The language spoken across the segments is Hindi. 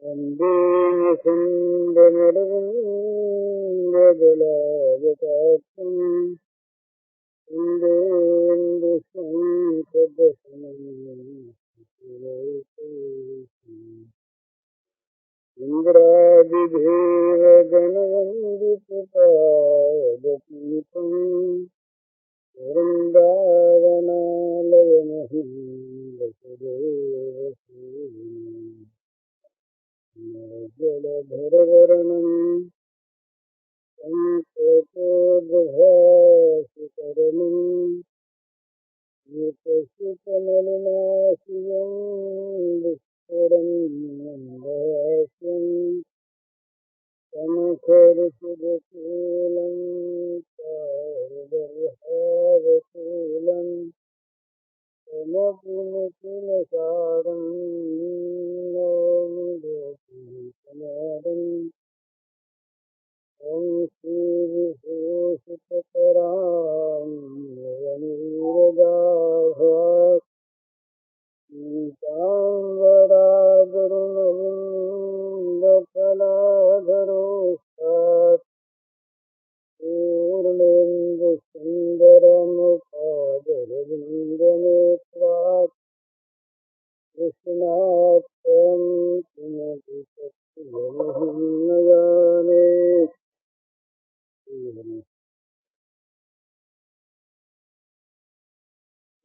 वन्दे मुकुन्दमरविन्ददलायताक्षम् इन्द्रादिदेवगणवन्दितपादपीठम् वृन्दावनालयमहिं वसुदेवसूरिम् जलधरवर्णम् सङ्कटोद्भासितरणम् विकसितमलिनाशियं विस्फुरन् मन्दहास्यम् समखरसुरशूलं चारुदर्हावशूलम् समपुनकुलसारं नौमि गोपीकमारम् ॐ श्रीविभूषितकरां नयनीरदाभात् पीताम्बरागरुणविन्दफलाधरोष्ठात् पूर्णेन्दुसुन्दरमुखादरविन्दनेत्रात् कृष्णात् परं किमपि तत्त्वमहं न जाने।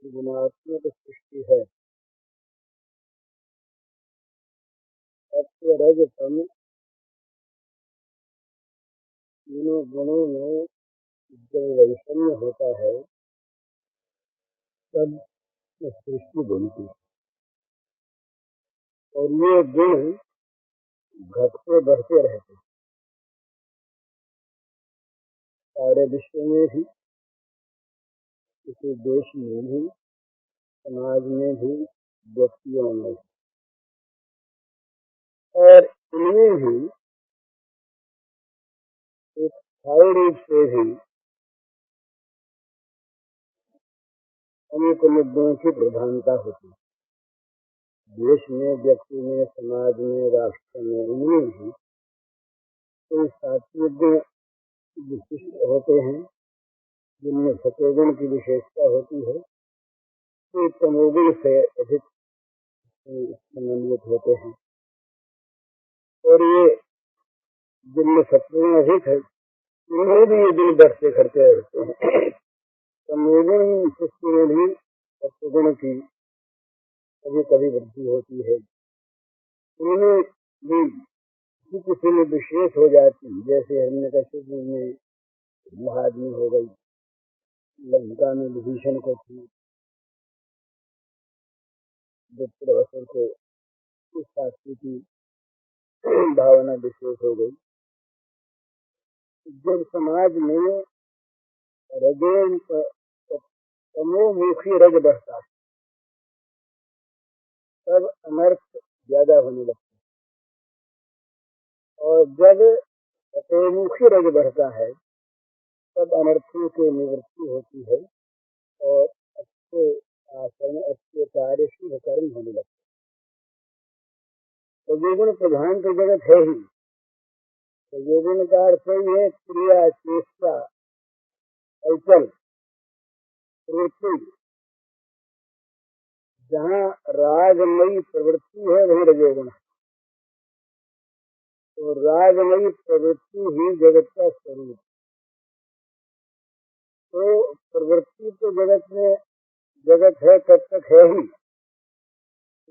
गुणात्मक सृष्टि है। सत्व रज तम तीनों गुणों में जब वैषम्य होता है तब सृष्टि बनती है। और ये गुण घटते बढ़ते रहते हैं। सारे विश्व में भी, किसी देश में भी, समाज में भी, व्यक्तियों में भी, और इनमें भी एक स्थायी रूप से भी अनेक मुद्दों की प्रधानता होती है। देश में, व्यक्ति में, समाज में, राष्ट्र में, इनमें भी कोई 7 मुद्दे विशिष्ट होते हैं जिनमें सत्वगुण की विशेषता होती है, तो तमोगुण से अधिक समन्वित होते हैं। और ये जिनमें सत्वगुण अधिक है उन्हें भी ये दिन बढ़ते घटते रहते हैं। तमोगुण सृष्टि में भी सत्वगुण की कभी कभी वृद्धि होती है। उनमें भी किसी में विशेष हो जाती, जैसे हिरण्यकशिप में महादमी हो गई, लंका में विभीषण को थी, विप्र को इस शास्त्री की भावना विशेष हो गई। जब समाज में तमोमुखी रज बढ़ता है तब अनर्थ ज्यादा होने लगता है, और जब तपोमुखी रज बढ़ता है तब अनर्थों की निवृत्ति होती है और अच्छे आचरण, अच्छे कार्य, शुभ कर्म होने लगते हैं। तो योगुण प्रधान तो जगत है ही। तो योगुण का अर्थ ही है क्रिया, चेष्टा, अचल प्रवृत्ति। जहाँ रागमयी प्रवृत्ति है वही रजोगुण है। तो रागमयी प्रवृत्ति ही जगत का स्वरूप। तो प्रवृत्ति तो जगत है तब तक है ही।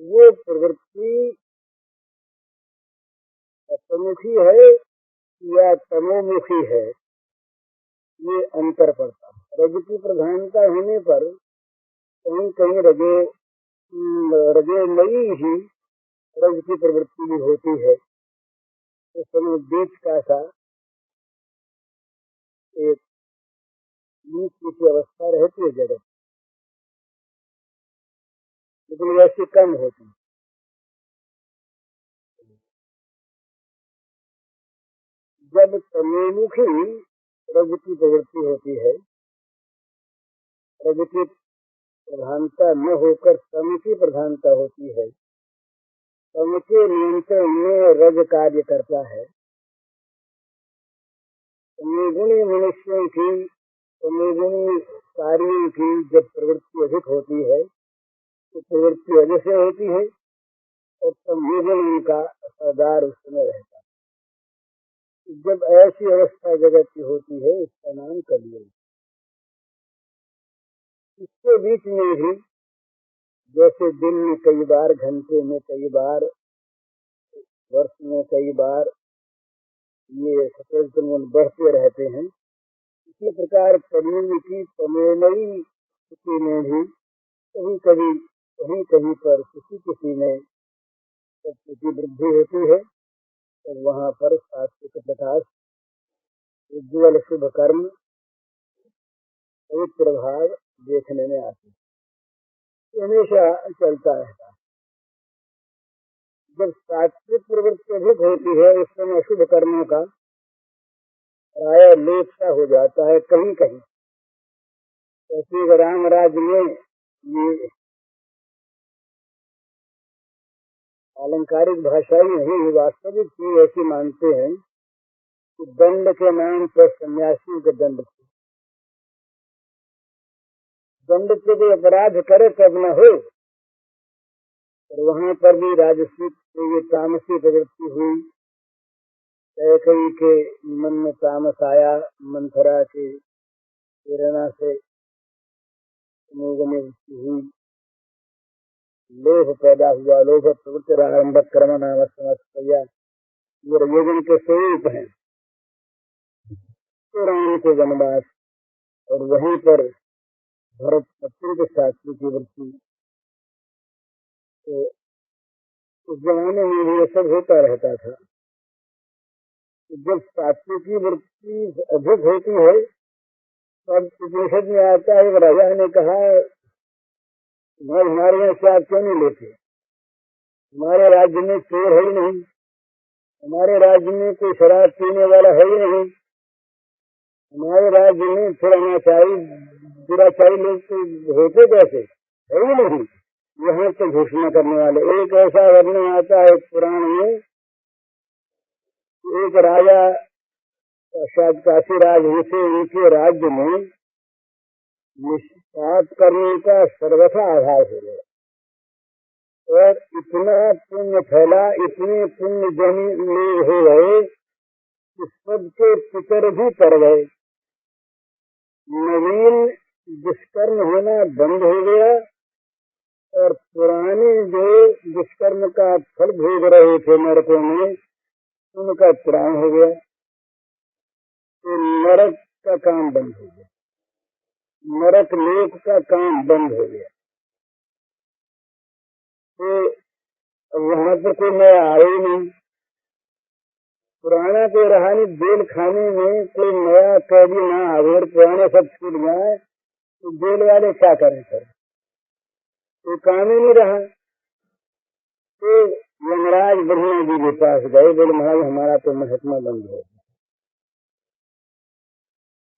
वो प्रवृत्ति तमुखी है या तमोमुखी है, ये अंतर पड़ता है। रज की प्रधानता होने पर कहीं कहीं रजोमयी ही रज की प्रवृत्ति भी होती है। इस समय बीच का सा एक बीच की अवस्था रहती है जगत, लेकिन वैसे कम होती है। जब तमोमुखी रज की प्रवृत्ति होती है, रज की प्रधानता न होकर तम की प्रधानता होती है, तम के नियंत्रण में रज कार्य करता है। निर्गुणी मनुष्यों की, निर्गुणी कार्यों की जब प्रवृत्ति अधिक होती है तो प्रवृत्ति अधिक से होती है और संयोजन उनका असरदार उस समय रहता है। जब ऐसी अवस्था जगत की होती है इसका नाम कलियुग। इसके बीच में भी जैसे दिन में कई बार, घंटे में कई बार, वर्ष में कई बार ये सतत बढ़ते रहते हैं, इसी प्रकार कलियुग की तमेमयी स्थिति में भी कभी कभी कहीं कहीं पर किसी में जब किसी वृद्धि होती है तो वहाँ पर सात्विक प्रकाश, उज्ज्वल शुभ कर्म, पवित्र भाव देखने में आते हैं। हमेशा चलता रहता है। जब सात्विक प्रवृत्ति अधिक होती है उस समय अशुभ कर्मों का प्राय लोप सा हो जाता है कहीं कहीं। जैसे राम राज्य में ये आलंकारिक भाषा ही नहीं, वास्तविक चीज ऐसी मानते हैं कि दंड के नाम पर सन्यासियों के दंड, दंड से कोई अपराध करे तब न हो, और वहां पर भी राजसी ये तामसी प्रवृत्ति हुई। कैकेयी के मन में तामस आया, मंथरा के प्रेरणा से हुई, लोभ पैदा हुआ, लोभ प्रवृत्ति आरंभ कर्म नाम समस्या, ये रजोगुण के स्वरूप हैं। तो राम के वनवास और वहीं पर भरत पत्नी के साथी की वृत्ति, तो उस जमाने में भी ये सब होता रहता था। जब साथी की वृत्ति अधिक होती है तब उपनिषद में आता है, राजा ने कहा हमारे यहाँ शराब क्यों नहीं लेते, हमारे राज्य में चोर है ही नहीं, हमारे राज्य में कोई शराब पीने वाला है ही नहीं, हमारे राज्य में थोड़ा अनाचारी दुराचारी लोग होते कैसे है ही नहीं, यहाँ तो घोषणा करने वाले। एक ऐसा वर्णन आता है पुराण में, एक राजा शायद काशी राज से उनके राज्य में निष्पात करने का सर्वथा आभास हो गया और इतना पुण्य फैला, इतने पुण्य जन लोग हो गए कि सबके पितर भी तर गए। नवीन दुष्कर्म होना बंद हो गया और पुराने जो दुष्कर्म का फल भोग रहे थे नरकों में उनका त्राण हो गया, तो नरक का काम बंद हो गया, नरक लोक का काम बंद हो गया। तो वहां पर कोई नया आए नहीं, पुराना कोई रहा नहीं, जेल खाने में कोई नया कैदी ना आवे और पुराने सब छूट जाए तो जेल वाले क्या करें सर, कोई काम ही नहीं रहा। तो यमराज ब्रह्मा जी के पास गए, बोले महाराज हमारा तो महत्मा बंद हो गया,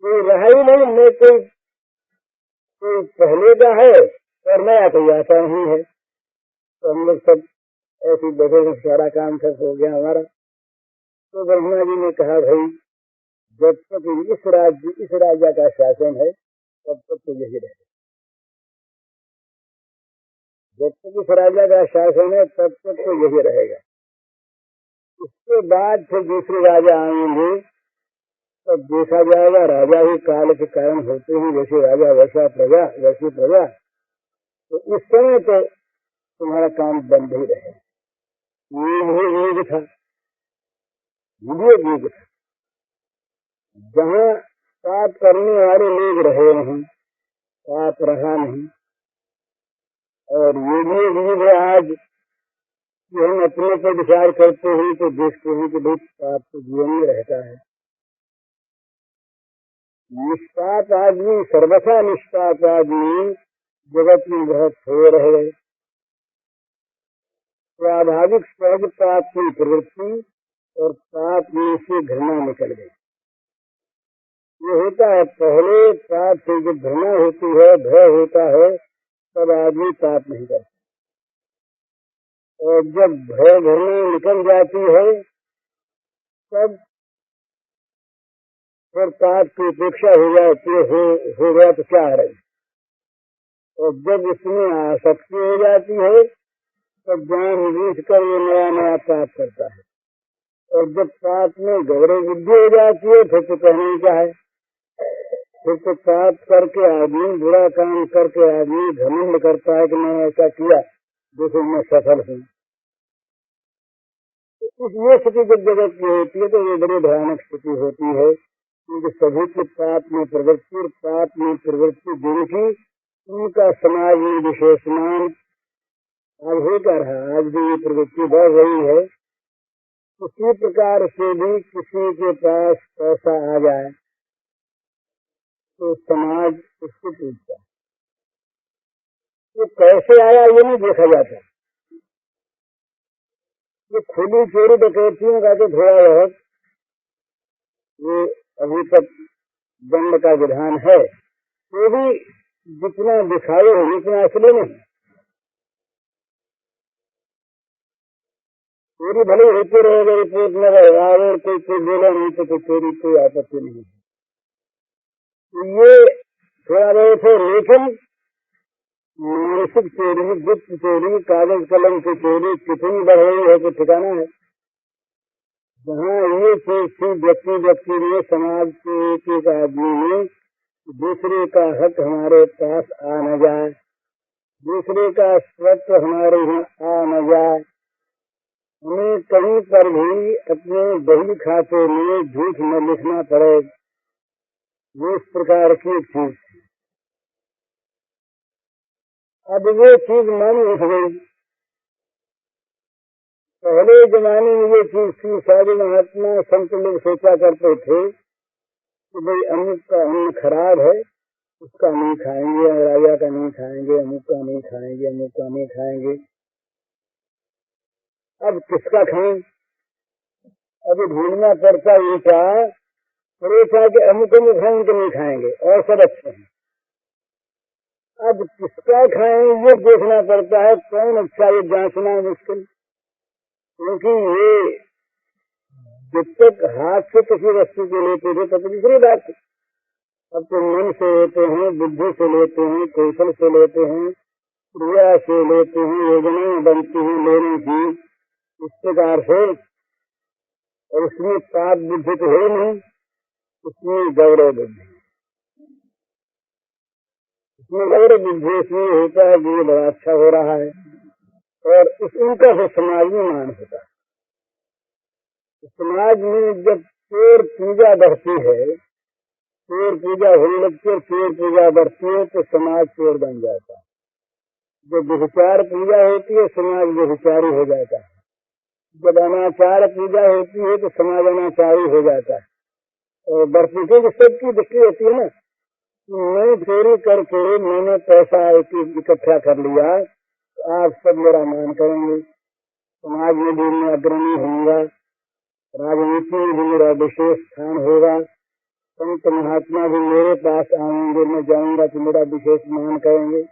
कोई रहा ही नहीं, मैं कोई पहले का है और नया कोई आता नहीं है। तो हम लोग सब ऐसे बैठे सारा काम सब हो गया हमारा। तो ब्रह्मा जी ने कहा भाई जब तक इस राजा का शासन है तब तक तो यही रहेगा, जब तक इस राजा का शासन है तब तक तो यही रहेगा। उसके बाद फिर दूसरे राजा आएंगे तब देखा जाएगा, राजा ही काल के कारण होते हैं, जैसे राजा वैसा प्रजा वैसी प्रजा। तो इस समय तो तुम्हारा काम बंद ही रहेगा। ये युग था, ये युग था जहाँ पाप करने वाले लोग रहे नहीं, पाप रहा नहीं। और ये भी युग है आज कि हम अपने पर विचार करते हैं तो देखते हैं कि भाई पाप तो जीवन में रहता है। निष्पाप आदमी, सर्वथा निष्पाप आदमी जगत में बहुत थोड़े रह गए। स्वाभाविक सहज पाप की प्रवृत्ति और पाप में से घृणा निकल गई। ये होता है पहले पाप से जब घृणा होती है, भय होता है, तब आदमी पाप नहीं करता। और जब भय भरना निकल जाती है तब फिर पाप की उपेक्षा हो जाती है, हो गया तो क्या है। और जब इसमें आसक्ति हो जाती है तब जान बूझ कर ये नया नया पाप करता है। और जब पाप में गौरव बुद्धि हो जाती है फिर तो कहने क्या है। फिर तो पाप करके आदमी, बुरा काम करके आदमी घमंड करता है कि मैंने ऐसा किया, देखो मैं सफल हूँ। ये स्थिति जब जगत की होती है तो ये बड़ी भयानक स्थिति होती है, क्योंकि सभी के पाप में प्रवृत्ति और पाप में प्रवृत्ति जिनकी, उनका समाज में विशेष मान आज होता रहा। आज भी ये प्रवृत्ति बढ़ रही है। किसी प्रकार से भी किसी के पास पैसा आ जाए तो समाज उसको पूछता है, ये कैसे आया ये नहीं देखा जाता। ये खुली चोरी डकैतियों का तो थोड़ा बहुत ये अभी तक दंड का विधान है, तो भी जितना दिखाई हो उतना असली नहीं। चोरी भले होते रहेगा, रिपोर्ट में रहेगा और कोई बोला नहीं तो चोरी कोई आपत्ति नहीं। तो ये थोड़ा बहुत है, लेकिन मानसिक चोरी, गुप्त चोरी, कागज कलम की चोरी कितनी बढ़ रही है तो ठिकाना है। जहाँ ये चीज थी व्यक्ति में, समाज के एक आदमी में दूसरे का हक हमारे पास आ न जाए, दूसरे का स्वत्व हमारे यहाँ आ न जाए, हमें कहीं पर भी अपने बही खाते में झूठ न लिखना पड़े, वो इस प्रकार की चीज। अब वो चीज मन उठ गई। पहले जमाने में ये चीज थी, सारे महात्मा संत लोग सोचा करते थे कि भाई अमुक का अन्न खराब है, उसका नहीं खाएंगे, राजा का नहीं खाएंगे, अमुक का नहीं खाएंगे, अमुक का नहीं खाएंगे। अब किसका खाएं? अब ढूंढना पड़ता उल्टा, पड़ोसा के अमुक अमुक खाएंगे तो नहीं खाएंगे और सब अच्छे हैं। अब किसका खाएं ये देखना पड़ता है, कौन अच्छा, ये जांचना मुश्किल। क्योंकि ये जब तक हाथ से किसी वस्तु को लेते थे तब दूसरी बात, अब तो मन से लेते हैं, बुद्धि से लेते हैं, कौशल से लेते हैं, क्रिया से लेते हैं, योजनाएं बनती हैं लेने की इस प्रकार से। और उसमें पाप बुद्धि तो है नहीं, उसमें गौरव बुद्धि, उसमें गौरव बुद्धि इसमें होता है कि ये बड़ा अच्छा हो रहा है, और उनका फिर समाज में मान होता है। समाज में जब चोर पूजा बढ़ती है, चोर पूजा होने लगती है, चोर पूजा बढ़ती है तो समाज चोर बन जाता है। जब व्यभिचार पूजा होती है समाज व्यभिचारी हो जाता है। जब अनाचार पूजा होती है तो समाज अनाचारी हो जाता है। और बढ़ती क्योंकि सबकी दृष्टि होती है ना, मैं चोरी करके मैंने पैसा इकट्ठा कर लिया तो आप सब मेरा मान करेंगे, समाज में भी मैं अग्रणी होऊंगा, राजनीति में भी मेरा विशेष स्थान होगा, संत महात्मा भी मेरे पास आएंगे, मैं जाऊंगा तो मेरा विशेष मान करेंगे,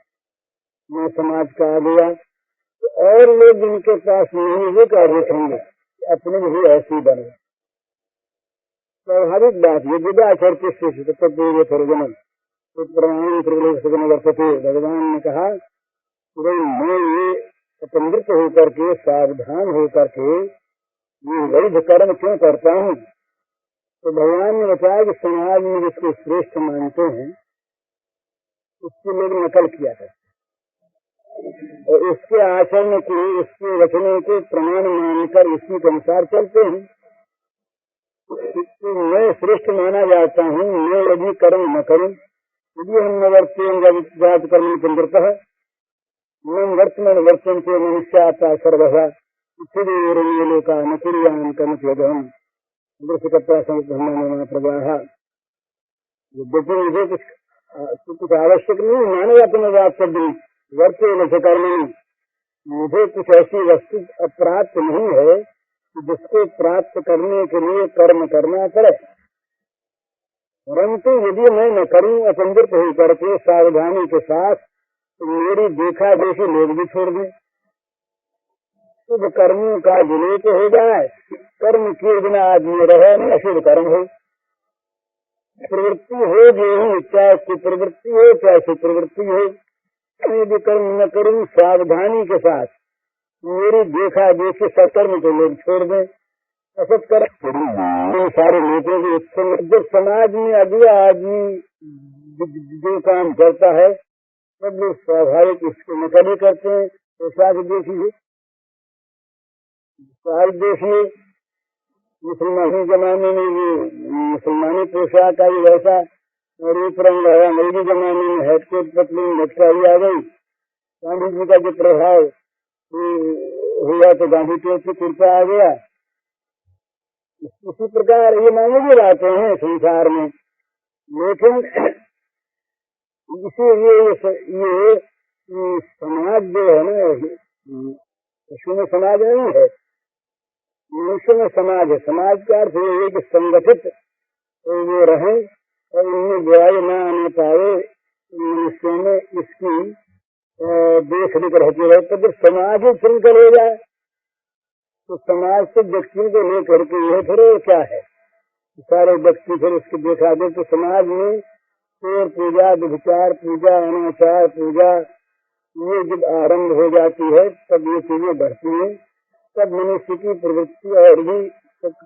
मैं समाज का आ गया। तो और लोग जिनके पास नहीं वो क्या देखेंगे, अपने भी ऐसी बने। स्वाभाविक बात ये विद्याचर के सर्जन तो प्रमाण वर्तते। भगवान ने कहा कि भाई मैं ये स्वतंत्र होकर के, सावधान होकर के ये वैध कर्म क्यों करता हूँ। तो भगवान ने बताया कि समाज में जिसको श्रेष्ठ मानते हैं उसकी लोग नकल किया करते और उसके आचरण को, उसके वचनों को प्रमाण मानकर उसी के अनुसार चलते हैं। तो मैं श्रेष्ठ माना जाता हूँ, मैं यदि कर्म न करूँ, यदि हम जात कर्म चंद्रत मन वर्तमान वर्तन से मनुष्याता सर्वथा पृथ्वी लोका न कुरियान कर्म दृश्यकर्ता संबंध प्रवाह। मुझे कुछ आवश्यक नहीं, मानेगा तुम्हें बात कर दी वर्तमान से कर्म, मुझे कुछ ऐसी वस्तु अप्राप्त नहीं है जिसको प्राप्त करने के लिए कर्म करना पड़े। परंतु यदि मैं न करूं अचंद्रित होकर के सावधानी के साथ, तो मेरी देखा देखी लोग भी छोड़ दें, शुभ कर्मों का विलोप हो जाए, कर्म किए बिना आदमी रहे न अशुभ कर्म हो, प्रवृत्ति हो ही, चाहे सुप्रवृत्ति हो चाहे सुप्रवृत्ति हो, यदि कर्म न करूँ सावधानी के साथ, मेरी देखा देखी सत्कर्म को लोग छोड़ दें, असत कर्म सारे लोगों के जब समाज में अगला आदमी जो काम करता है सब लोग स्वाभाविक उसके नकल करते हैं। तो साथ देखिए मुसलमानी जमाने में ये मुसलमानी पोशाक आई वैसा रूप रंग है, अंग्रेजी जमाने में हेडकोट पतलून लटकाई आ गई, गांधी जी का जो प्रभाव हुआ तो गांधी टोपी कुर्ता आ गया। इसी प्रकार ये मामूली बातें हैं संसार में, लेकिन इसीलिए ये समाज जो है ना, पशु में समाज नहीं है, मनुष्य में समाज है। समाज का अर्थ ये है कि संगठित वो रहे और उनमें बुराई न आने पाए, मनुष्यों में इसकी देख रेख रहती रहे। तो जब समाज ही श्रृंखल हो जाए तो समाज से व्यक्ति को लेकर के यह फिर क्या है, सारे व्यक्ति फिर उसको देखा दे तो समाज में चोर पूजा, व्यभिचार पूजा, अनाचार पूजा ये जब आरंभ हो जाती है तब ये चीजें बढ़ती हैं, तब मनुष्य की प्रवृत्ति और भी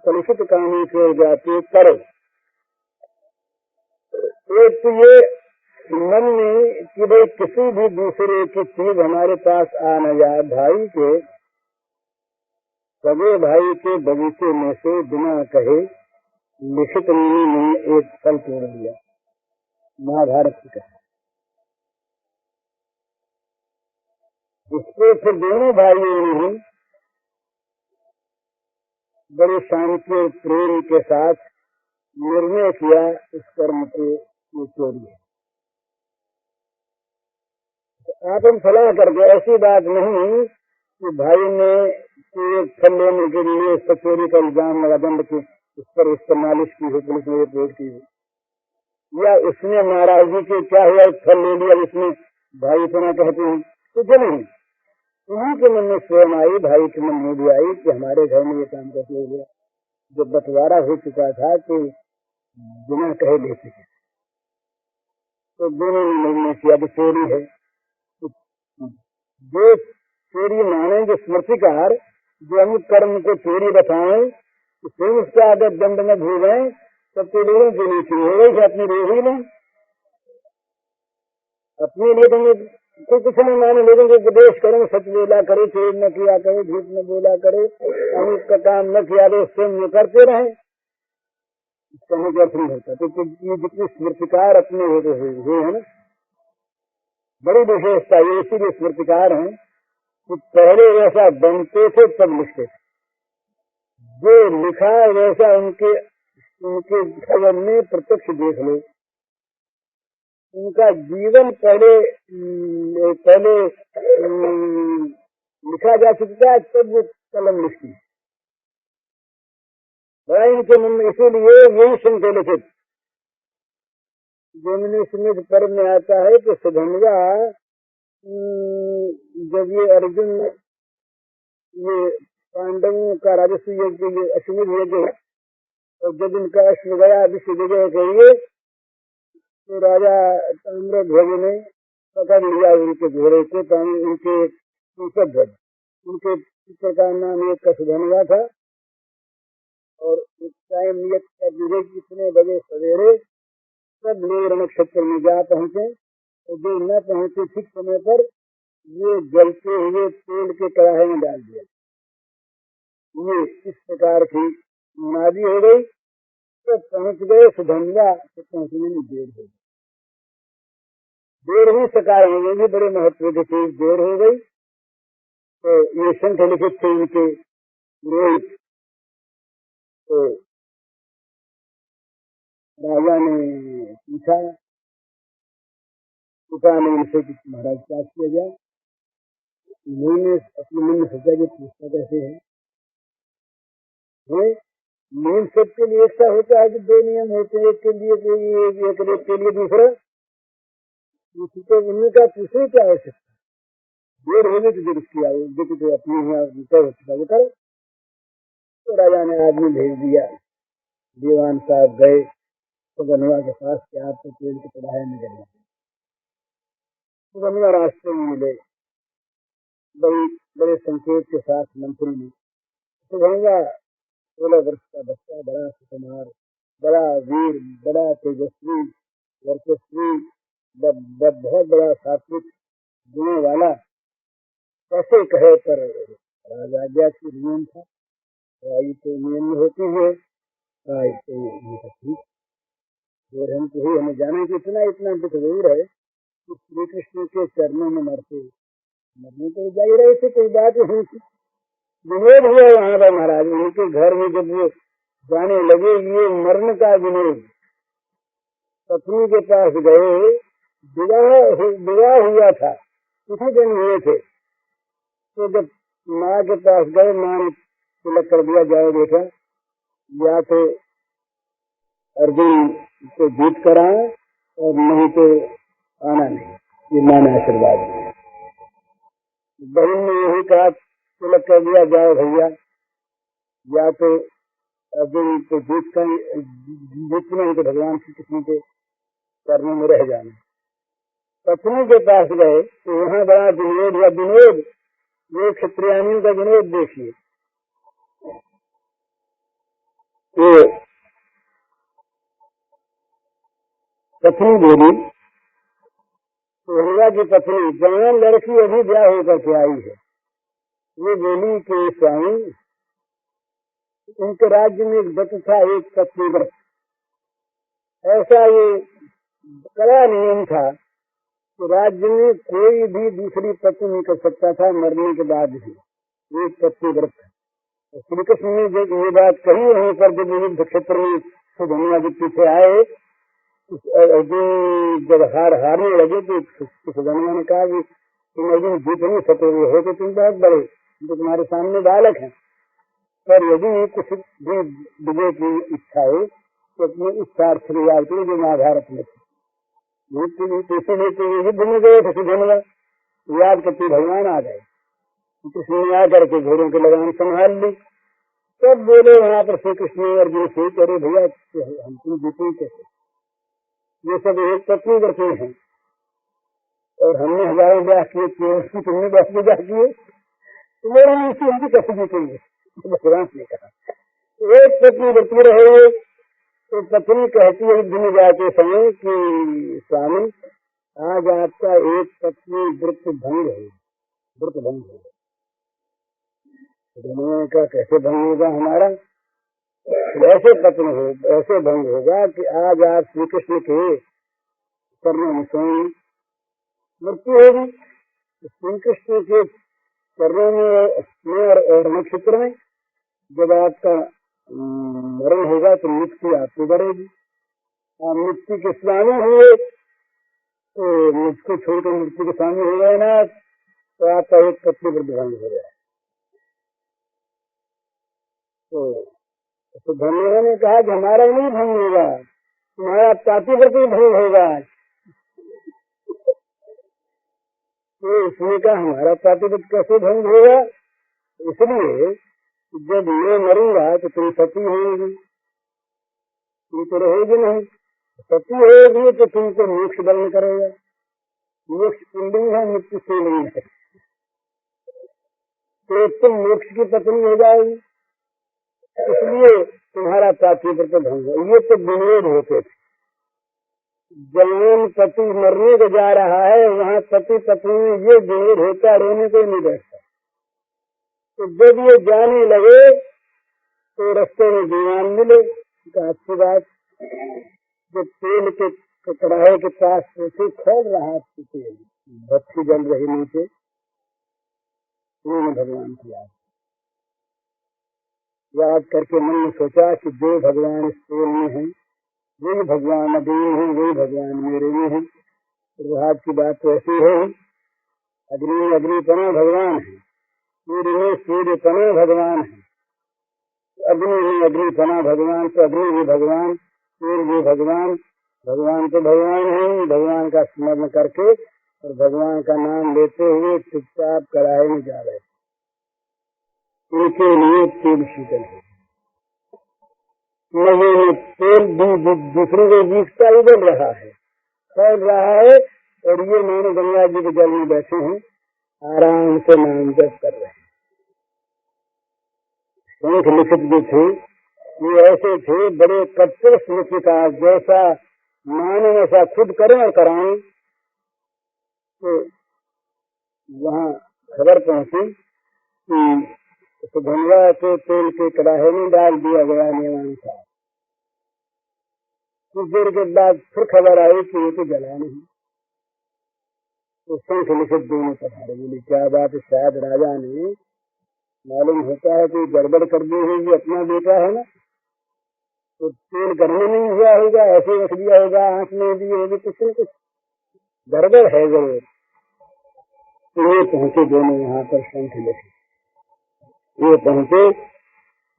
कलुषित कामों की ओर जाती है। करो एक तो ये मन में कि भाई किसी भी दूसरे की चीज हमारे पास आ न जाए। भाई के सगे भाई के बगीचे में से बिना कहे लिखित मुनि ने एक फल तोड़ लिया, महाभारत की कथा। इससे फिर दोनों भाइयों ने बड़े शांति और प्रेम के साथ निर्णय किया इस कर्म को चोरी है। आप हम सलाह करके, ऐसी बात नहीं कि भाई ने एक फल लेने के लिए उसका चोरी का इल्जाम लगा, दंड के उस पर मालिश की हो, पुलिस ने रिपोर्ट की हो, या उसने नाराजगी के क्या हुआ फल ले लिया, उसने भाई इतना कहते हैं कुछ नहीं। उन्हीं के मन में स्वयं आई, भाई के मन में भी आई कि हमारे घर में ये काम कैसे हो गया। जब बंटवारा हो चुका था तो बिना कहे ले सके, तो दोनों ने निर्णय किया कि चोरी है। जो चोरी मानेंगे स्मृतिकार, जो अमुक कर्म को चोरी बताएं तो फिर उसका अगर दंड न भोगें तब तो लोगों के लिए चोरी हो गई, अपनी रोग ही नहीं, अपने लिए तो कुछ नहीं माने। लोगों को उपदेश करो, सच बोला करे, चोरी न किया करे, झूठ न बोला करे, अमुक का काम न किया तो स्वयं करते रहे, कहने का अर्थ नहीं होता। तो ये जितने स्मृतिकार अपने हुए है ना, बड़ी विशेषता ये इसीलिए स्मृतिकार हैं कि पहले वैसा बनते थे तब लिखते थे, जो लिखा वैसा उनके जीवन में प्रत्यक्ष देख लो। उनका जीवन पहले लिखा जा चुका है, तब वो कलम लिखती है बड़ा इनके मन में। इसीलिए यही सुनते लिखित जमिनी स्मित पर्व में आता है कि सुधनवा जब ये अर्जुन ये पांडवों का राजस्व यज्ञ, ये अश्वमेध यज्ञ, और जब इनका अश्व गया विश्व विजय के लिए तो राजा ताम्रध्वज ने पकड़ लिया उनके घोड़े को, उनके ध्वज, उनके पुत्र का नाम एक का सुधनवा था। और उस टाइम नियत का विवेक कितने बजे सवेरे सब लोग रणक्षेत्र में जा पहुंचे, और जो न पहुंचे ठीक समय पर ये जलते हुए तेल के कड़ाहे में डाल दिया। ये इस प्रकार की मुनादी हो गई, तो पहुंच गए सुधनवा, तो पहुंचने में देर हो गई। देर हुई सकार में भी बड़े महत्व की चीज, देर हो गई। तो ये संत लिखित थे उनके रोहित, तो राजा ने पूछा, पिता ने उनसे कि महाराज क्या किया जाए। उन्होंने अपने मन में सोचा कि पूछता कैसे है, नियम सबके लिए ऐसा होता है कि दो नियम होते हैं, एक के लिए एक के लिए दूसरा। तो उनका पूछने क्या आवश्यकता, देर हो गई तो जब उसकी आयु देखी तो अपनी तय होता वो करो। तो राजा ने आदमी भेज दिया, दीवान साहब गए तो गनवा के पास के आपको पेड़ के चढ़ाए में गए। तो गनवा रास्ते में मिले, बड़ी बड़े संकेत के साथ मंत्री ने। तो गंगा 16 वर्ष का बच्चा, बड़ा सुकुमार, बड़ा वीर, बड़ा तेजस्वी, वर्चस्वी, बहुत बड़ा सात्विक गुणों वाला, कैसे कहे पर राजा की नियम था। राई तो नियम में होती है, राई तो ठीक और हम तो ही हमें जाने की इतना इतना दुख जरूर है कि श्री कृष्ण के चरणों में मरने तो जा ही रहे थे, कोई बात नहीं थी। विनोद हुआ वहां पर महाराज, उनके घर में जब वो जाने लगे, ये मरण का विनोद। पत्नी के पास गए, विवाह हुआ था, उसी दिन हुए थे। तो जब माँ के पास गए, माँ ने तिलक कर दिया, जाओ बेटा, या तो अर्जुन को जीत कर आए और नहीं तो आना नहीं, ये माँ ने आशीर्वाद दिया। बहन ने यही कहा, तिलक कर दिया, जाओ भैया, या तो अर्जुन को जीतना है तो भगवान श्री कृष्ण के चरणों में रह जाना। पत्नी के पास गए तो वहाँ बड़ा विनोद हुआ। विनोद, ये क्षत्रियानियों का विनोद देखिए। तो पत्नी बोली, सोहनिया की पत्नी, जवान लड़की अभी ब्याह होकर के आई है, ये बोली कि स्वामी, उनके राज्य में एक व्रत था, एक पत्नी व्रत। ऐसा ये कड़ा नियम था कि राज्य में कोई भी दूसरी पत्नी नहीं कर सकता था मरने के बाद भी, एक पत्नी व्रत था। श्री कृष्ण ने जब ये बात कही, वहीं पर जब युद्ध क्षेत्र में सुधनिया के पीछे आए, जब हारने लगे तो सुधनिया ने कहा कि तुम अर्जुन जीत नहीं सकोगे, हो तो तुम बहुत बड़े, तो तुम्हारे सामने बालक है, पर यदि कुछ भी विजय की इच्छा हो तो अपने इच्छार्थ याद करो, जो महाभारत में थे। इसीलिए तो युद्ध में गए थे सुधनिया, याद करते भगवान आ गए। कृष्ण ने आकर के घोड़ों की लगान संभाल ली। तब बोले वहां पर श्री कृष्ण अर्जुन से, करे भैया हम तुम जीते कैसे, ये सब एक पत्नी करते हैं और हमने हजारों ब्याह किए, तुमने 10 ब्याह किए, तुम्हारे इसी हमको कैसे जीतेंगे। भगवान ने कहा एक पत्नी करती रहे। तो पत्नी कहती है दिन जाते समय कि स्वामी, आज आपका एक पत्नी व्रत भंग है, व्रत भंग है। दुनिया का कैसे भंग होगा हमारा, ऐसे पत्नी हो, ऐसे भंग होगा कि आज आप श्री कृष्ण के चरणों में सोएंगे, मृत्यु होगी। श्री कृष्ण के चरणों में और नक्षत्र में जब आपका मरण होगा तो मृत्यु आपको बढ़ेगी। आप मृत्यु के स्वामी हुए तो मुझको छोड़कर मृत्यु के स्वामी हो गए ना, तो आपका एक पत्नी व्रत भंग हो गया। तो धन्यवाद ने कहा कि हमारा नहीं भंग होगा, तुम्हारा पातिव्रत ही भंग होगा। तो इसने कहा हमारा पातिव्रत कैसे भंग होगा, इसलिए जब मैं मरूंगा तो तुम सती होगी, तुम तो रहोगे नहीं, सती होगी तो तुमको मोक्ष बलन करेगा। मोक्ष पुंडिंग है, मृत्यु शिवलिंग है, तो तुम मोक्ष की पत्नी हो जाएगी, इसलिए तुम्हारा पातिव्रत भंग हो। ये तो विनोद होते थे। जवान पति मरने को जा रहा है, वहाँ पति पत्नी में ये विनोद होता, रोने को नहीं बैठता। तो जब ये जाने लगे तो रास्ते में दीवान मिले, अच्छी बात, जब तेल के कड़ाहे के पास से खोल रहा तेल, बत्ती जल रही नीचे, उन्होंने भगवान की याद करके मन में सोचा कि जो भगवान इस तेल में है वही भगवान अभी है, वही भगवान मेरे में है। प्रभात की बात तो ऐसी है, अग्नि में अग्निपना भगवान है, सूर्य में सूर्यपना भगवान है, अग्नि में अग्निपना भगवान, तो अग्नि भी भगवान, सूर्य भी भगवान, भगवान तो भगवान है। भगवान का स्मरण करके और भगवान का नाम लेते हुए चुपचाप कढ़ाई में जा रहे, उनके लिए तेल शीतल है। नहीं तेल दूसरे के बीच का उबल रहा है, फैल रहा है, और ये मैंने गंगा जी के जल में बैठे हैं, आराम से नाम जप कर रहे हैं। शंख लिखित जो थे ये ऐसे थे, बड़े कट्टर स्मृतिकार, जैसा माने वैसा खुद करें और कराएं। तो वहाँ खबर पहुंची कि सुगंधा के तेल के कड़ाहे में डाल दिया गया नियमानुसार। कुछ देर के बाद फिर खबर आई कि ये तो जला नहीं। तो शंख लिखित दोनों पधारे, बोले क्या बात है, शायद राजा ने मालूम होता है कि गड़बड़ कर दी होगी, अपना बेटा है ना, तो तेल गर्म नहीं हुआ होगा, ऐसे रख दिया होगा, आंख में दी होगी, कुछ न कुछ गड़बड़ है जरूर। तो ये पहुंचे दोनों यहाँ पर शंख लिखे, ये पहुंचे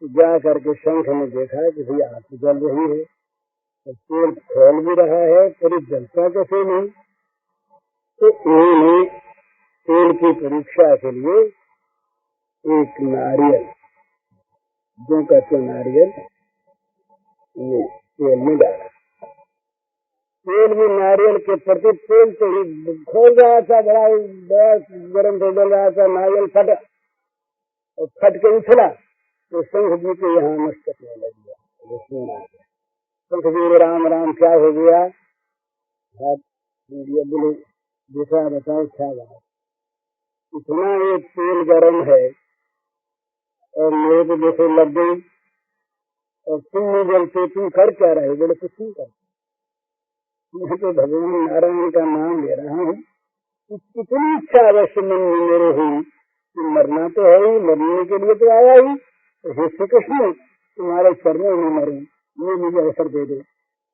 जा करके शंख ने देखा कि भाई आग जल रही है, तो तेल फैल भी रहा है, पर जलता कैसे नहीं। तो उन्होंने तेल की परीक्षा के लिए एक नारियल, जो कहते नारियल, ये तेल में डाला। तेल में नारियल के प्रति तेल तो खोल रहा था, बड़ा गर्म तो जल रहा था, नारियल फटा और फट के उछला, तो शंख जी के यहाँ मस्तक में लग गया। शंख जी राम राम क्या हो गया, हाथ बोले देखा बताओ क्या बात, इतना ये तेल गर्म है और मेरे को देखो लग गई, और तुम नहीं जलते, तुम कर क्या रहे। बोले कुछ नहीं कर, मैं तो भगवान नारायण का नाम ले रहा हूँ, इतनी इच्छा अवश्य मन में मेरे हुई कि मरना तो है ही, मरने के लिए तो आया ही, तो हे श्री कृष्ण तुम्हारे चरणों में मरूं, ये मुझे अवसर दे दो।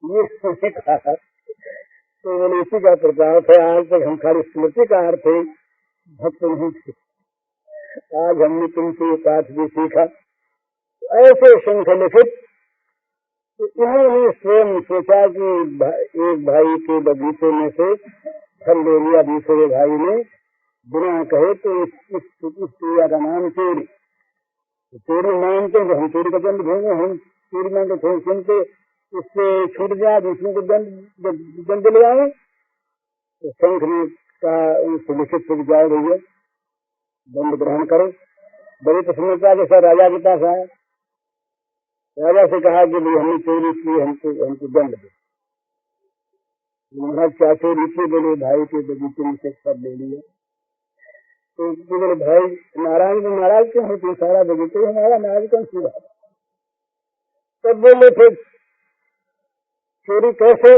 ये मैंने कहा। तो बोले इसी का प्रताप है, आज तक हम खाली स्मृतिकार थे, भक्त नहीं थे, आज हमने तुमसे पाठ भी सीखा। ऐसे शंख लिखित तो इन्होंने स्वयं सोचा कि एक भाई के बगीचे में से फल ले लिया, दूसरे भाई ने बिना कहे, तो इस क्रिया का नाम चोरी। चोरी मानते हैं, हम चोरी का दंड देंगे, हम चोरी मानते थे, सुनते उससे छूट जाए, दूसरों को दंड दिलवाए। तो शंख ने कहा लिखित से जाओ भैया, दंड ग्रहण करो। बड़ी प्रसन्नता के साथ राजा के पास आया, राजा से कहा कि भाई हमने चोरी की, हमको दंड दे। महाराज क्या चोरी की? बोले भाई के बगीचे में से सब ले लिया। तो बोले भाई नारायण को नाराज क्यों होते, सारा बगीचे हमारा, नाराज कौन सी बात। तब बोले फिर चोरी कैसे?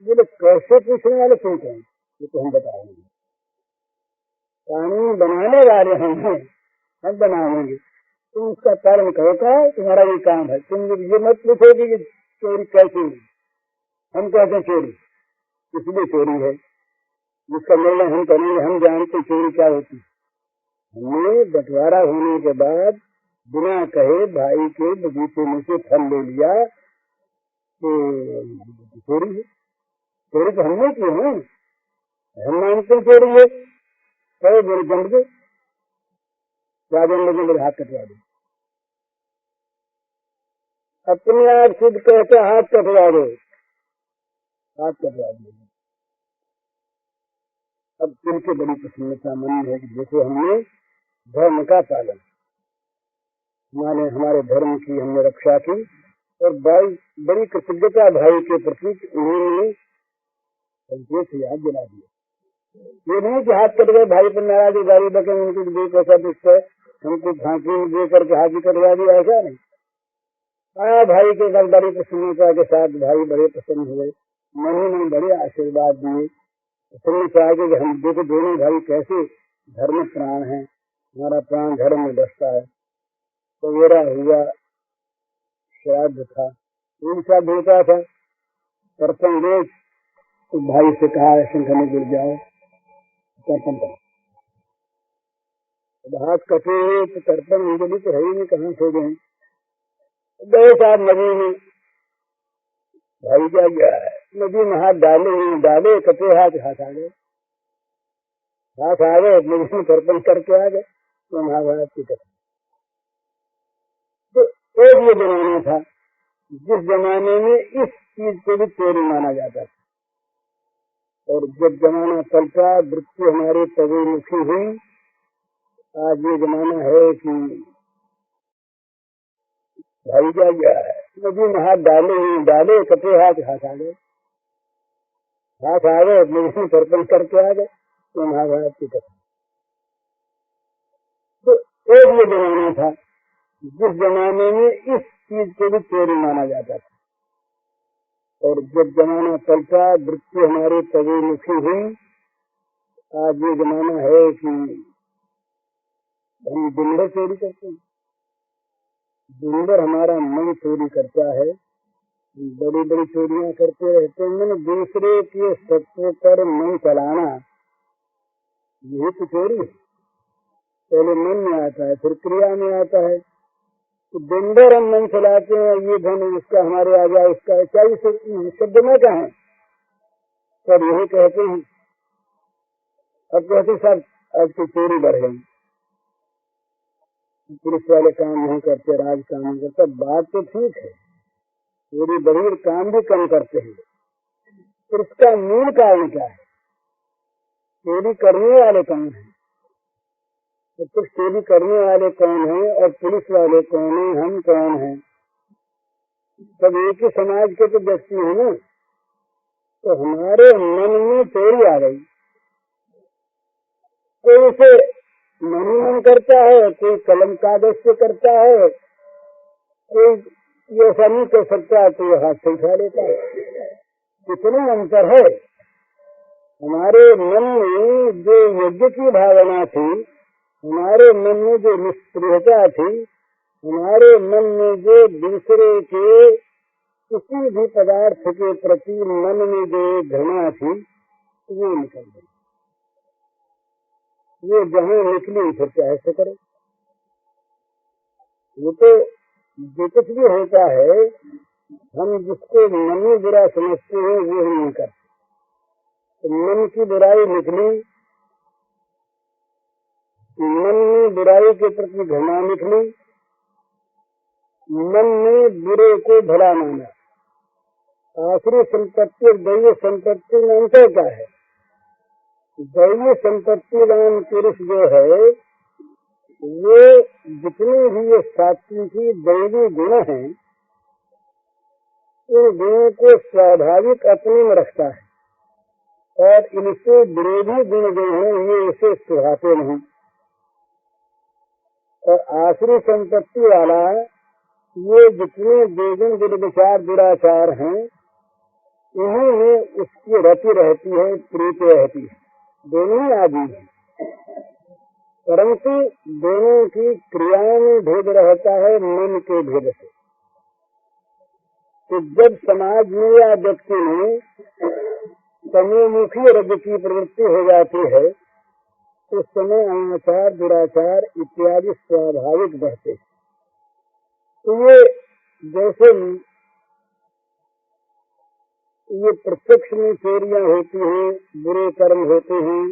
बोले कैसे पूछने वाले तुम कहें, ये तो हम बताएंगे, कानून बनाने वाले हम बनाएंगे, तुम उसका कारण कहो क्या, तुम्हारा ये काम है। तुम ये मत पूछोगे कि चोरी कैसे हुई, हम कहते हैं चोरी इसलिए चोरी है, जिसका निर्णय हम करेंगे, हम जानते चोरी क्या होती है। हमने बंटवारा होने के बाद बिना कहे भाई के बगीचे में से फल ले लिया, तो चोरी है। चोरी तो हमने की है, हम मानते चोरी है, कहे बोले दंड दे, क्या दंड लगे, मेरे हाथ कटवा दो। अपने आप खुद कहते हाथ कटवा दो, हाथ कटवा दो। अब तुमसे बड़ी प्रसन्नता मन है कि देखो हमने धर्म का पालन, हमारे धर्म की हमने रक्षा की, और बड़ी कृतज्ञता भाई के प्रति उन्होंने संकेत याद दिला दिया। ये नहीं कि हाथ कट गए, भाई पर नाराज गाड़ी बके, उनको देख ऐसा दुख है, हमको फांसी में दे करके हाथ ही कटवा दिया, ऐसा नहीं। भाई के बाद बड़ी प्रसन्नता के साथ भाई बड़े प्रसन्न हुए, मन ही मन बड़े आशीर्वाद दिए। प्रसन्न चाहे कि हम देखो दोनों भाई कैसे धर्म प्राण है, हमारा प्राण धर्म में बसता है। तो मेरा हुआ श्राद्ध था, उनका बेटा था, तर्पण रोज तो भाई से कहा शंख में गिर जाओ तर्पण करो। हाथ कटे तो तर्पण अंजलि तो है ही नहीं, कहाँ से गए, गए साहब नदी में। भाई क्या गया नदी में हाथ डाले कटे हाथ आ गए, हाथ आ गए लेकिन तर्पण करके आ गए। तो महाभारत की कथा। तो एक ये जमाना था जिस जमाने में इस चीज को भी चोरी माना जाता था, और जब जमाना पलटा, वृत्ति हमारी तबीमुखी हुई, आज ये जमाना है कि भाई क्या गया है, नदी में हाथ डाले कपड़े हाथ आ गए, हाथ आ गए लेकिन तर्पण करके आ गए। तो महाभारत की कथा। तो एक ये जमाना था जिस जमाने में इस चीज को भी चोरी माना जाता था, और जब जमाना पलटा, वृत्ति हमारी तबीमुखी हुई, आज ये जमाना है कि हम दिन भर चोरी करते हैं। दिन भर हमारा मन चोरी करता है, बड़ी बड़ी चोरियां करते रहते हैं। मैंने दूसरे के सत्व पर मन चलाना, यही तो चोरी है। पहले मन में आता है, फिर क्रिया में आता है। तो दिन भर हम मन चलाते हैं, ये धन इसका हमारे आ गया, इसका है, क्या शब्द में कहें, सब यही कहते हैं। अब कहते सब आज की चोरी बढ़ गई, पुलिस वाले काम नहीं करते, राज काम नहीं करता। बात तो ठीक है, चोरी बढ़ी, काम भी कम करते हैं, फिर इसका मूल कारण क्या है? चोरी करने वाले कौन है? तो कुछ चोरी करने वाले कौन है और पुलिस वाले कौन है, हम कौन है? सब एक ही समाज के तो व्यक्ति है ना। तो हमारे मन में चोरी आ गई, कोई उसे मन करता है, कोई कलम कागज से करता है, कोई ये ऐसा नहीं कर सकता तो ये हाथ से उठा लेता है। कितना अंतर है। हमारे मन में जो यज्ञ की भावना थी, हमारे मन में जो निष्प्रियता थी, हमारे मन में जो दूसरे के किसी भी पदार्थ के प्रति मन में जो घृणा थी, वो निकल गई। ये जहाँ निकली फिर कैसे करें? ये तो जो कुछ भी होता है, हम जिसको मन में बुरा समझते हैं वो हम नहीं करते। तो मन की बुराई निकली, मन में बुराई के प्रति घृणा निकली, मन में बुरे को भला माना। आखिरी संपत्ति और दैवीय संपत्ति में अंतर क्या है? दैवीय संपत्तिवान पुरुष जो है, वो जितने भी ये सात्विकी दैवी गुण हैं, इन गुणों को स्वाभाविक अपने में रखता है, और इनसे विरोधी गुण जो है ये इसे सुहाते नहीं। और आसुरी संपत्ति वाला ये जितने बेगुन दुर्विचार दुराचार हैं, इन्हीं में उसकी रति रहती है, प्रीति रहती है। दोनों आदि है, परंतु दोनों की क्रियाओं में भेद रहता है, मन के भेद से। तो जब समाज में या व्यक्ति में तमोमुखी रज की प्रवृत्ति हो जाती है, उस समय अनाचार दुराचार इत्यादि स्वाभाविक बढ़ते। तो ये जैसे ये प्रत्यक्ष में चोरियां होती हैं, बुरे कर्म होते हैं,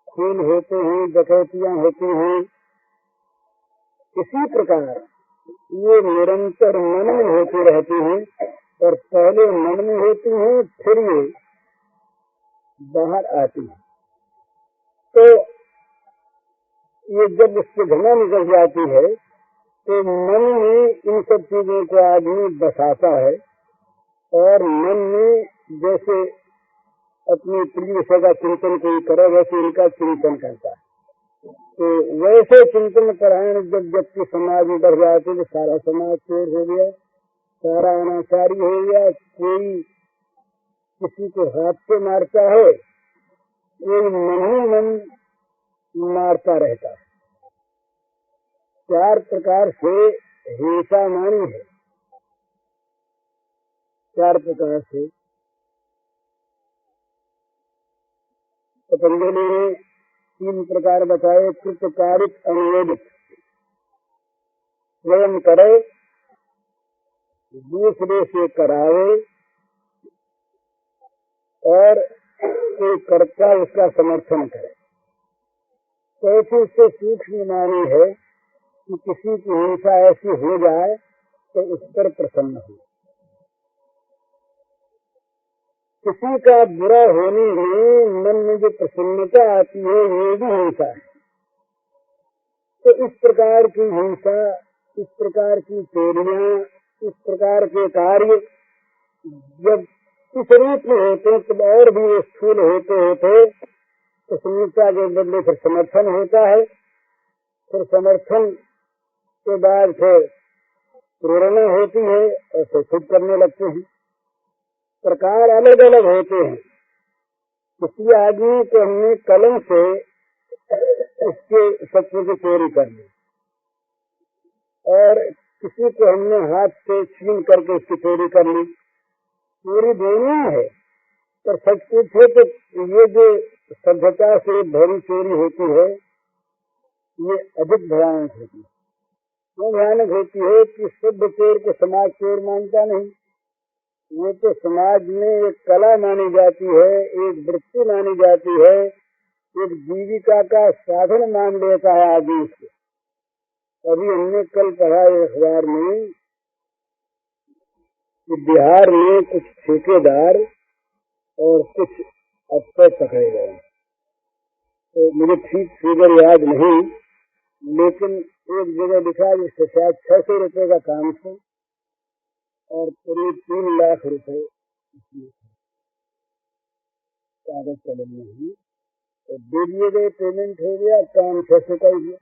खून होते हैं, डकैतियां होती हैं, इसी प्रकार ये निरंतर मन में होती रहती हैं। और पहले मन में होती हैं, फिर ये बाहर आती है। तो ये जब इससे घृणा निकल जाती है, तो मन में इन सब चीजों को आदमी बसाता है, और मन में जैसे अपनी प्रिय विषय का चिंतन कोई करे, वैसे इनका चिंतन करता है। तो वैसे चिंतन परायण जब व्यक्ति समाज में बढ़ जाते, तो सारा समाज चोर हो गया, सारा अनाचारी हो गया। कोई किसी को हाथ से मारता है, कोई मन ही मन मारता रहता है। चार प्रकार से हिंसा मानी है, चार प्रकार से पतंजलि ने 3 प्रकार बताए। कृतकारिक अनुवेदित, स्वयं करे, दूसरे से करावे, और कोई कर्ता उसका समर्थन करे। कैसे से सूक्ष्म मानी है कि किसी की हिंसा ऐसी हो जाए तो उस पर प्रसन्न हो। किसी का बुरा होने में मन में जो प्रसन्नता आती है वो भी हिंसा है। तो इस प्रकार की हिंसा, इस प्रकार की चोरियां, इस प्रकार के कार्य जब इस रूप में होते तब और भी स्थूल होते होते प्रसन्नता के बदले फिर समर्थन होता है। फिर समर्थन के बाद फिर प्रेरणा होती है और फिर खुद करने लगते हैं। प्रकार अलग अलग होते हैं। किसी आदमी को हमने कलम से उसके सत्व की चोरी कर ली और किसी को हमने हाथ से छीन करके उसकी चोरी कर ली। चोरी दोनों है, पर सच पूछे तो ये जो सभ्यता से भरी चोरी होती है ये अधिक भयानक होती है। क्यों भयानक होती है कि शुद्ध चोर को समाज चोर मानता नहीं। वो तो समाज में एक कला मानी जाती है, एक वृत्ति मानी जाती है, एक जीविका का साधन मान लेता है आदमी से। अभी हमने कल पढ़ा अखबार में कि बिहार में कुछ ठेकेदार और कुछ अफसर पकड़े गए। तो मुझे ठीक फिगर याद नहीं, लेकिन एक जगह लिखा जिससे शायद 600 रुपए का काम था और करीब 3 लाख रुपए कागज कलम में ही तो दे दिए गए। पेमेंट हो गया, काम 600 का ही हुआ।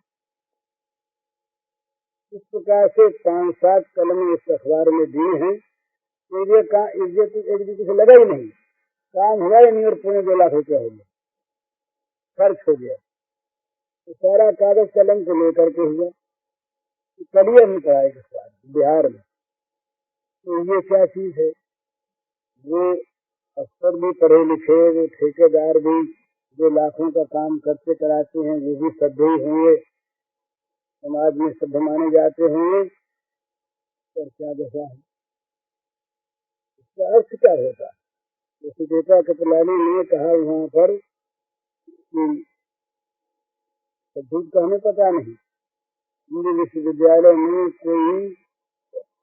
इस प्रकार से 5-7 कलम इस अखबार में दी हैं। तो एक दूसरे से लगा ही नहीं, काम हुआ ही नहीं और 2.25 लाख रुपया हो गया, खर्च हो गया। तो सारा कागज कलम को लेकर के हुआ। कलिया नहीं पढ़ाए बिहार में। तो ये क्या चीज है? वो अफसर भी पढ़े लिखे, वो ठेकेदार भी जो लाखों का काम करते कराते हैं वो भी सभ्य होंगे, समाज में सभ्य माने जाते होंगे। और क्या दशा है, इसका अर्थ क्या होता है? जैसे बेटा कपिलानी ने कहा वहाँ पर कि झूठ का हमें पता नहीं। हिंदी विश्वविद्यालय में कोई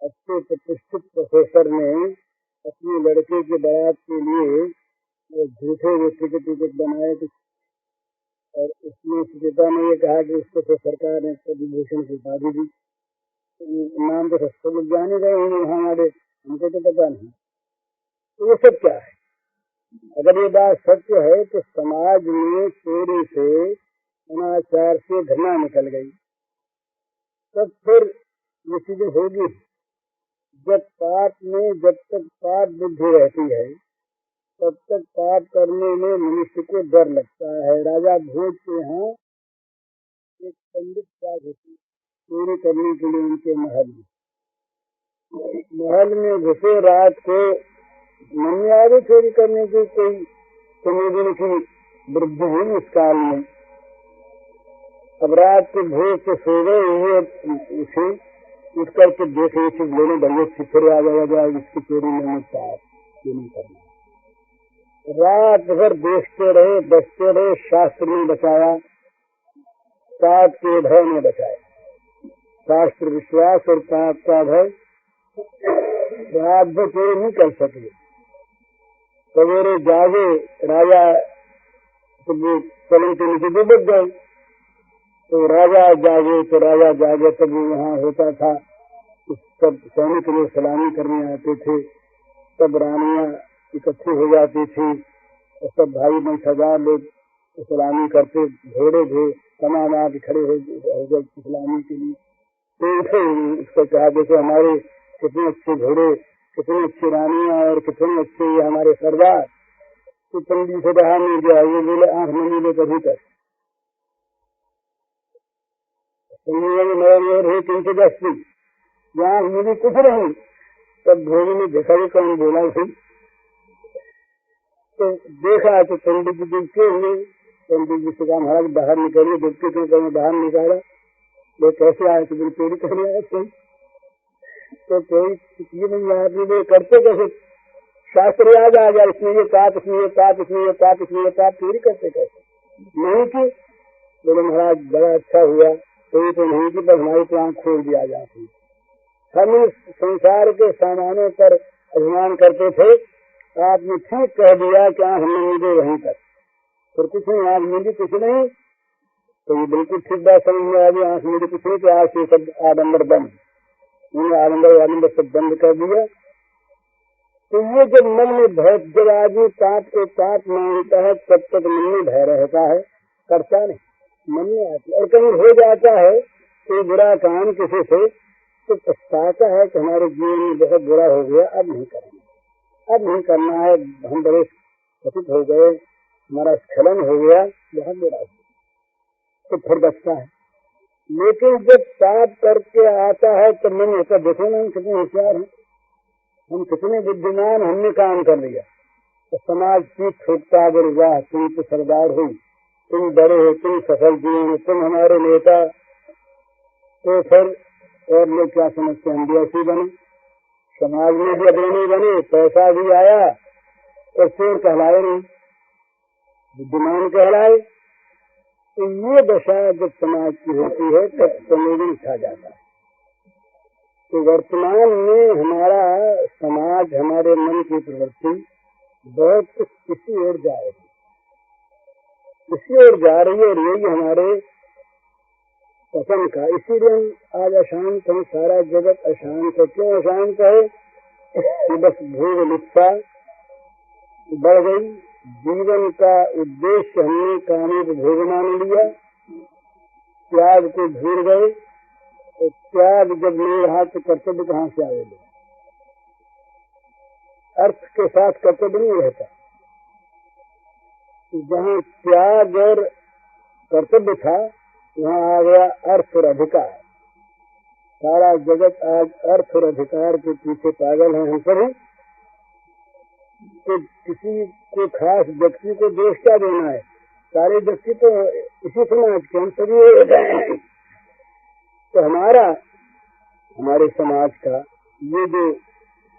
अच्छे प्रतिष्ठित प्रोफेसर ने अपने लड़के के बारात के लिए झूठे टिकट बनाए थे और उसमें पिता ने ये कहा कि उसको तो सरकार ने पद्म भूषण की उपाधि दी। नाम तो सब लोग जाने गए होंगे वहाँ वाले, हमको तो पता नहीं। तो ये सब क्या है? अगर ये बात सत्य है तो समाज में चोरी से, अनाचार से घृणा निकल गई, तब फिर ये चीजें होगी। जब तक पाप बुद्धि रहती है तब तक पाप करने में मनुष्य को डर लगता है। राजा भोज के यहाँ एक पंडित क्या होती चोरी करने के लिए उनके महल में घुसे। रात को मन में आगे चोरी करने की कोई संवेदन की वृद्धि हुई इस काल में। अब रात के भोज से सो गए, उसे उठ करके देख रहे थे लेने बढ़िया अच्छी फिर आ जाएगा इसकी चोरी में नहीं करना। रात भर देखते रहे, बचते रहे। शास्त्र ने बचाया, पाप के भय ने बचाया। शास्त्र विश्वास और पाप का भय रात भर चोरी नहीं कर सके। सवेरे जागे राजा तो वो कलम के नीचे डूब गए। तो राजा जागे तब वहाँ होता था सब सैनिक लोग सलामी करने आते थे। तब रानियां इकट्ठी हो जाती थी और सब भाई बहन 1000 लोग सलामी करते। घोड़े थे तमाम आके खड़े हो गए सलामी के लिए। तो उसको कहा देखो हमारे कितने अच्छे घोड़े, कितनी अच्छी रानियां और कितने अच्छे ये हमारे सरदार। तो पंडित से रहा नहीं गया, ये बोले आंख में मिले कभी तक यहाँ मुझे कुछ नहीं। तब भोगी ने देखा भी कौन बोला भाई। तो देखा तो पंडित जी देखते हुए पंडित जी से कहा महाराज बाहर निकलिए। देखते थे कहीं बाहर निकाला, वो कैसे आए थे? चोरी करने आए थे। तो कोई ये नहीं आदमी करते कैसे? शास्त्र याद आ गया, इसमें ये पाप, इसमें ये पाप, इसमें ये पाप, इसमें ये पाप, चोरी करते कैसे? नहीं कि बोले महाराज बड़ा अच्छा हुआ, कोई तो नहीं कि बस हमारी तो आँख खोल दिया जाती। हम इस संसार के सामानों पर अभिमान करते थे, आपने ठीक कह दिया कि आँख मूंदे वहीं तक, फिर कुछ नहीं, आँख मूंदी कुछ नहीं, तो ये बिल्कुल ठीक बात समझ में आ गई। आँख मूंदी कुछ नहीं, तो आज से सब आडम्बर बंद, उन्होंने आडम्बर सब बंद कर दिया। तो ये जब मन में भय, जब आदमी पाप को पाप मानता है तब तक मन में भय रहता है, करता नहीं, मन में आता, और कहीं हो जाता है तो बुरा काम किसी से तो पछताता है कि हमारे जीवन में बहुत बुरा हो गया, अब नहीं करना, अब नहीं करना है, हम बड़े पतित हो गए, हमारा स्खलन हो गया, बहुत बुरा हो, तो फिर बचता है। लेकिन जब पाप करके आता है तो मन होता, देखो ना हम कितने होशियार हैं, हम कितने बुद्धिमान, हमने काम कर लिया। तो समाज की ठोकता, बोले वाह तुम तो सरदार हो, तुम बड़े हो, तुम सफल जीवन हो, तुम हमारे नेता। तो फिर और लोग क्या समझते हैं, हम भी ऐसे बने, समाज में भी अग्रणी बने, पैसा भी आया और चोर कहलाए नहीं, बुद्धिमान कहलाए। तो ये दशा जब समाज की होती है तब संवेदन छा जाता है। तो वर्तमान में हमारा समाज, हमारे मन की प्रवृत्ति बहुत कुछ किसी ओर जा रही है, किसी ओर जा रही है, और यही हमारे पसंद का। इसीलिए हम आज अशांत हैं, सारा जगत अशांत है। क्यों अशांत है? कि बस भोग लिप्सा बढ़ गई, जीवन का उद्देश्य हमने कामोपभोग मान लिया, त्याग को भूल गए। तो त्याग जब नहीं रहा तो कर्तव्य कहाँ से आएगा? अर्थ के साथ कर्तव्य नहीं रहता। जहाँ त्याग और कर्तव्य था वहाँ आ गया अर्थ और अधिकार। सारा जगत आज अर्थ और अधिकार के पीछे पागल है हम सभी। तो किसी को खास व्यक्ति को दोष क्या देना है? सारे व्यक्ति तो इसी समाज के हम सभी। तो हमारे समाज का ये जो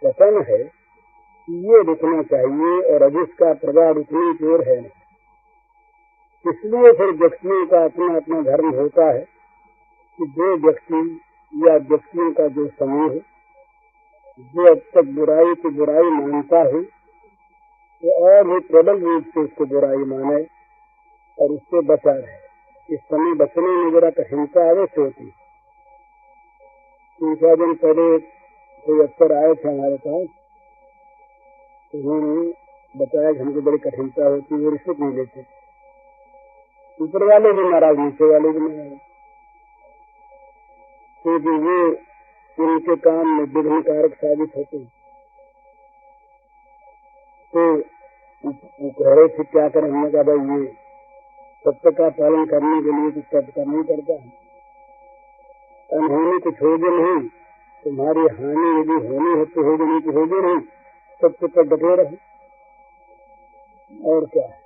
पतन है ये रुकना चाहिए, और अब इसका प्रभाव रुकने की ओर है नहीं। इसलिए फिर व्यक्तियों का अपना अपना धर्म होता है कि जो व्यक्ति या व्यक्तियों का जो समूह जो अब तक बुराई की बुराई मानता है वो और भी प्रबल रूप से उसको बुराई माने और उससे बचा रहे। इस समय बचने में जरा कठिनता अवश्य होती है। 3-4 दिन पहले कोई अफसर आए थे हमारे पास, उन्होंने बताया कि हमको बड़ी कठिनता होती है, वो रिश्वत नहीं लेते, ऊपर वाले भी नाराज, नीचे वाले भी नाराज, क्योंकि वो उनके काम में विघ्न कारक साबित होते हैं। तो वो कह रहे थे क्या करें? हमने कहा भाई ये सत्य का पालन करने के लिए कुछ सत्य करना ही पड़ता है, अनहोनी कुछ होगी नहीं, तुम्हारी हानि यदि होनी है तो होगी, नहीं तो होगी नहीं, सत्य पर डटे रहे। और क्या है,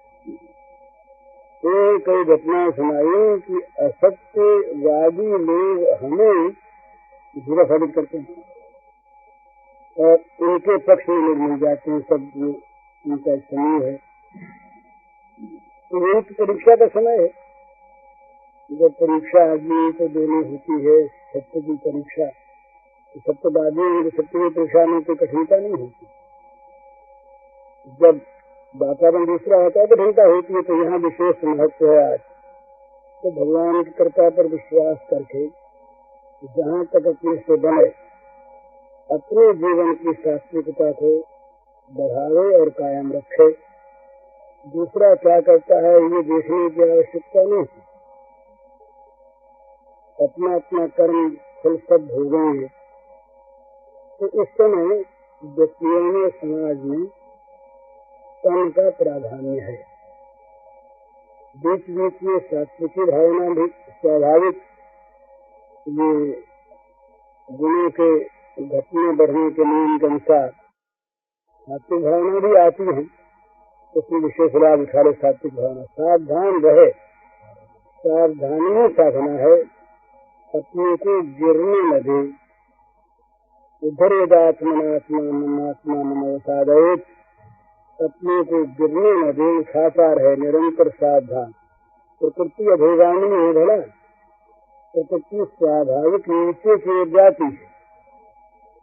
कई घटनाएं सुनाई कि असत्यवादी लोग हमें बुरा साबित करते हैं और उनके पक्ष में लोग मिल जाते हैं, सब उनका समूह है। तो यही तो परीक्षा का समय है, जब परीक्षा आदमी को देनी होती है, सत्य की परीक्षा। तो सत्यवादियों को सत्य की परीक्षा में कोई कठिनता नहीं होती। जब वातावरण दूसरा होता है तो कठिनता होती है। तो यहाँ विशेष महत्व है आज तो भगवान की कृपा पर विश्वास करके जहाँ तक अपने से बने अपने जीवन की सात्विकता को बढ़ावे और कायम रखे। दूसरा क्या करता है ये देखने की आवश्यकता नहीं है। अपना अपना कर्म फल सब भोगेंगे। तो इस समय व्यक्तियों में समाज में कर्म का प्राधान्य है। बीच बीच में सात्विकी भावना भी स्वाभाविक, ये गुणों के घटने बढ़ने के नियम के अनुसार सात्विक भावना भी आती है, उसमें विशेष लाभ उठा ले। सात्विक भावना सावधान रहे, सावधानी साधना है, अपने को गिरने न दे। इधर यदात्मनात्मा ममात्मा ममवसादयेत्, अपने को गिरने न दे, खाता रहे, निरंतर सावधान। प्रकृति अभोगामिनी है भला, प्रकृति स्वाभाविक नीचे की ओर जाती है।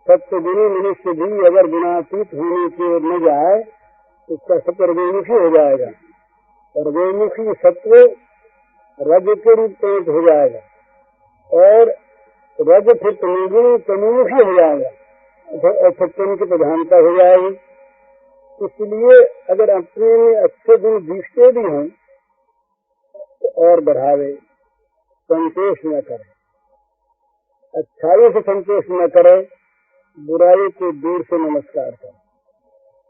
सत्य गुणी मनुष्य भी अगर गुणातीत होने की ओर न जाए तो उसका सब सर्वमुखी हो जाएगा। सर्वमुखी सत्व रज के रूप में हो जाएगा और रज फिर तमोगुणी तमोमुखी हो जाएगा और सत्वम की प्रधानता हो जाएगी। इसलिए अगर अपने में अच्छे गुण दिखते भी हों तो और बढ़ावे, संतोष न करे, अच्छाई से संतोष न करे, बुराई को दूर से नमस्कार करे।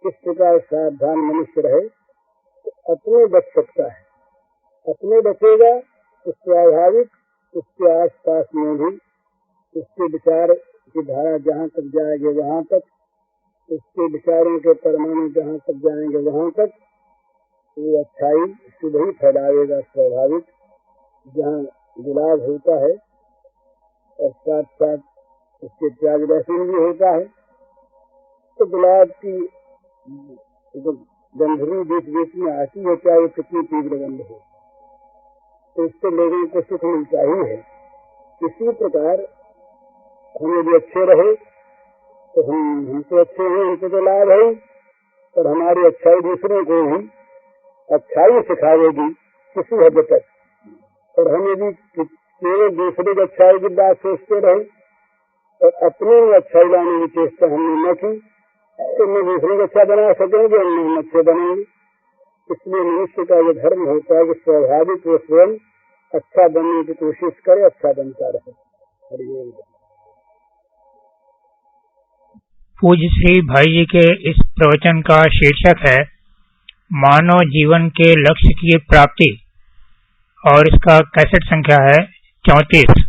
इस प्रकार सावधान मनुष्य रहे तो अपने बच सकता है। अपने बचेगा तो स्वाभाविक उसके आस पास में भी उसके विचार की धारा जहाँ तक जाएगी वहाँ तक, उसके विचारों के परमाणु जहाँ तक जाएंगे वहाँ तक वो अच्छाई शुभ ही फैलावेगा। स्वाभाविक जहाँ गुलाब होता है और साथ साथ उसके त्याग दर्शन भी होता है तो गुलाब की गंधरी बीच बीच में आती है, चाहे वो कितनी तीव्र गंध हो, तो इससे लोगों को सुख मिलता ही है। इसी प्रकार हम यदि अच्छे रहे तो हम तो अच्छे हैं, हमको तो लाभ है, और हमारी अच्छाई दूसरों को भी अच्छाई सिखाएगी किसी हद तक। और हम यदि केवल दूसरे की अच्छाई की बात सोचते रहे और अपने में अच्छाई लाने की चेष्टा हमने न की तो हम दूसरे को अच्छा बना सकेंगे, हम अच्छे बनेंगे। इसलिए मनुष्य का ये धर्म होता है कि स्वाभाविक वो स्वयं अच्छा बनने की कोशिश करे, अच्छा बनता रहे। हरिओम। पूज्य श्री भाई जी के इस प्रवचन का शीर्षक है मानव जीवन के लक्ष्य की प्राप्ति और इसका कैसेट संख्या है 34।